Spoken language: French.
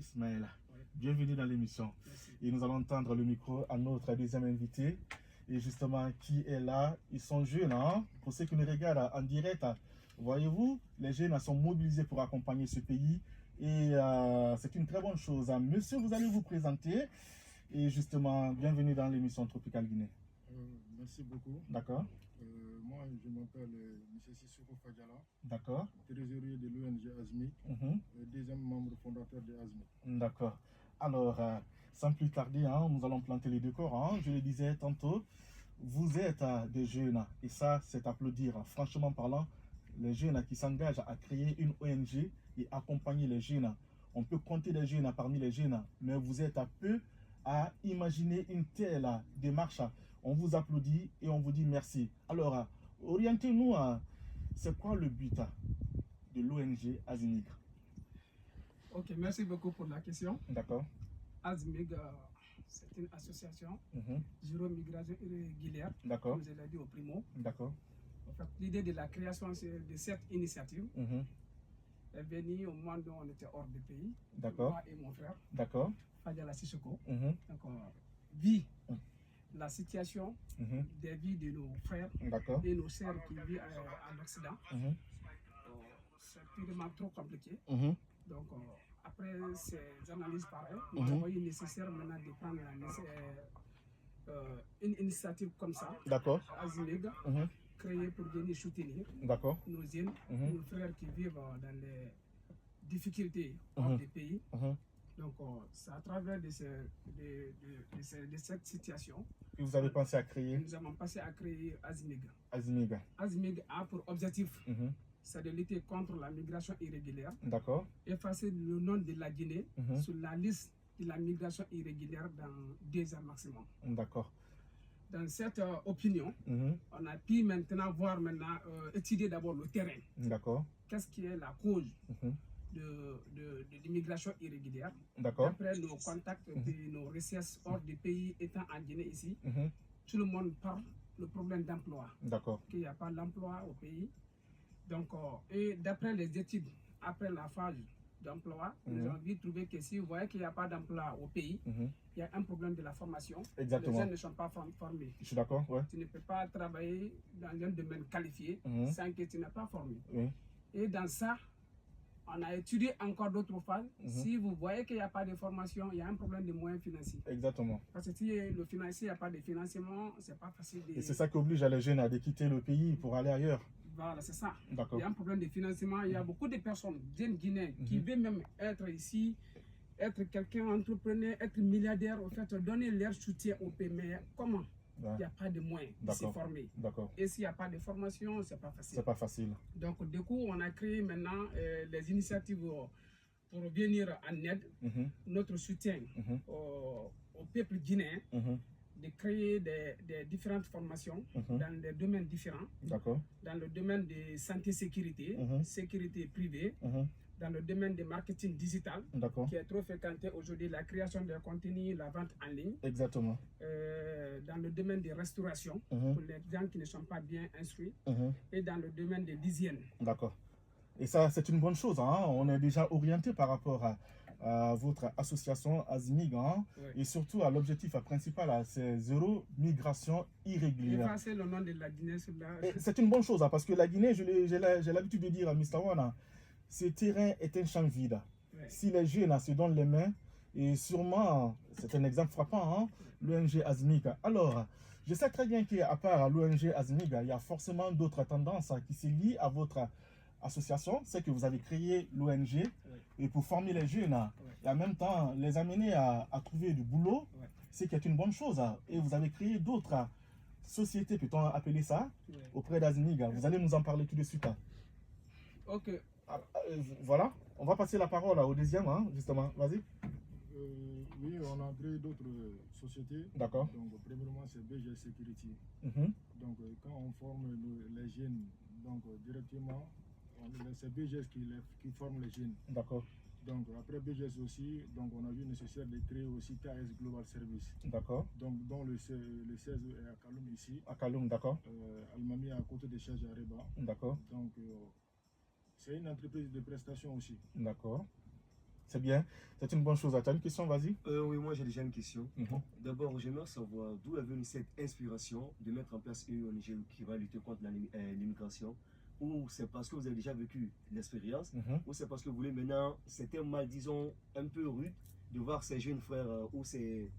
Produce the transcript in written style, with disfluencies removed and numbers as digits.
Ismaël. Oui. Bienvenue dans l'émission. Et nous allons tendre le micro à notre deuxième invité. Et justement, qui est là? Ils sont jeunes, hein? Pour ceux qui nous regardent en direct, voyez-vous, les jeunes sont mobilisés pour accompagner ce pays. Et c'est une très bonne chose. Monsieur, vous allez vous présenter. Et justement, bienvenue dans l'émission Tropical Guinée. Merci beaucoup. D'accord. Moi, je m'appelle M. Sissoko Fadjala. D'accord. Trésorier de l'ONG ASMIC, deuxième membre fondateur de ASMIC. D'accord. Alors, sans plus tarder, nous allons planter les décors. Je le disais tantôt, vous êtes des jeunes, et ça, c'est applaudir. Franchement parlant, les jeunes qui s'engagent à créer une ONG et accompagner les jeunes. On peut compter des jeunes parmi les jeunes, mais vous êtes à peu à imaginer une telle démarche. On vous applaudit et on vous dit merci. Alors, orientez-nous, c'est quoi le but de l'ONG ASMIG? Ok, merci beaucoup pour la question. D'accord. ASMIG, c'est une association Zéro Migration Irrégulière, D'accord. comme je l'ai dit au primo. D'accord. En fait, l'idée de la création de cette initiative est venue au moment où on était hors du pays. D'accord. Moi et mon frère, D'accord. Fadjala Sissoko. Mhm. Donc, on vit la situation des vies de nos frères D'accord. et nos sœurs qui vivent en Occident. C'est purement trop compliqué. Donc, après ces analyses pareilles, nous avons eu nécessaire maintenant de prendre une initiative comme ça, D'accord. ASMIG, créée pour venir soutenir D'accord. nos jeunes, nos frères qui vivent dans les difficultés hors du pays. Donc, c'est à travers de cette situation que vous avez pensé à créer nous avons pensé à créer ASMIG. ASMIG. ASMIG a pour objectif c'est de lutter contre la migration irrégulière, D'accord. effacer le nom de la Guinée sur la liste de la migration irrégulière dans 2 ans maximum. D'accord. Dans cette opinion, on a pu maintenant étudier d'abord le terrain. D'accord. Qu'est-ce qui est la cause de l'immigration irrégulière? D'accord. Après nos contacts et nos recherches hors du pays étant en Guinée ici, tout le monde parle le problème d'emploi. D'accord. Qu'il n'y a pas d'emploi au pays. Donc, et d'après les études, après la phase d'emploi, nous avons vite trouvé que si vous voyez qu'il n'y a pas d'emploi au pays, il y a un problème de la formation. Exactement. Les jeunes ne sont pas formés. Je suis d'accord, ouais. Tu ne peux pas travailler dans un domaine qualifié sans que tu n'es pas formé. Et dans ça, on a étudié encore d'autres phases. Si vous voyez qu'il n'y a pas de formation, il y a un problème de moyens financiers. Exactement. Parce que si le financier, il n'y a pas de financement, c'est pas facile de... Et c'est ça qui oblige les jeunes à quitter le pays pour aller ailleurs. Voilà, c'est ça. D'accord. Il y a un problème de financement. Il y a beaucoup de personnes, jeunes Guinéens, qui veulent même être ici, être quelqu'un entrepreneur, être milliardaire, au fait, donner leur soutien au pays. Mais comment? Il n'y a pas de moyens de se former. D'accord. Et s'il n'y a pas de formation, c'est pas facile. C'est pas facile. Donc, du coup, on a créé maintenant les initiatives pour venir en aide, notre soutien au peuple guinéen, de créer des différentes formations dans des domaines différents. D'accord. Dans le domaine de santé-sécurité, sécurité privée, dans le domaine de marketing digital, qui est trop fréquenté aujourd'hui, la création de contenu, la vente en ligne. Exactement. Dans le domaine de restauration, pour les gens qui ne sont pas bien instruits, et dans le domaine de l'hygiène. D'accord. Et ça, c'est une bonne chose. On est déjà orienté par rapport à votre association ASMIG, et surtout à l'objectif principal, c'est zéro migration irrégulière. Effacer le nom de la Guinée sur la... C'est une bonne chose, parce que la Guinée, j'ai l'habitude de dire à Mr. Wana, ce terrain est un champ vide. Si les jeunes se donnent les mains, et sûrement, c'est un exemple frappant, l'ONG ASMIG. Alors, je sais très bien qu'à part l'ONG ASMIG, il y a forcément d'autres tendances qui se lient à votre association. C'est que vous avez créé l'ONG et pour former les jeunes et en même temps les amener à trouver du boulot, c'est qui est une bonne chose. Et vous avez créé d'autres sociétés, peut-on appeler ça, auprès d'ASMIG. Vous allez nous en parler tout de suite. Ok. Voilà, on va passer la parole au deuxième, justement. Vas-y. Oui, on a créé d'autres sociétés. D'accord. Donc, premièrement, c'est BG Security. Donc, quand on forme les jeunes, donc directement, c'est BGS qui forme les jeunes. D'accord. Donc, après BGS aussi, donc on a vu nécessaire de créer aussi KS Global Service. D'accord. Donc, dont le 16 est à Kaloum ici. À Kaloum, d'accord. Almami à côté de Charge à Reba. D'accord. Donc, c'est une entreprise de prestation aussi. D'accord. C'est bien, c'est une bonne chose. Tu as une question, vas-y. Oui, moi j'ai déjà une question. D'abord, j'aimerais savoir d'où est venue cette inspiration de mettre en place une ONG qui va lutter contre l'immigration. Ou c'est parce que vous avez déjà vécu l'expérience, ou c'est parce que vous voulez maintenant, c'était mal, disons, un peu rude de voir ces jeunes frères ou ces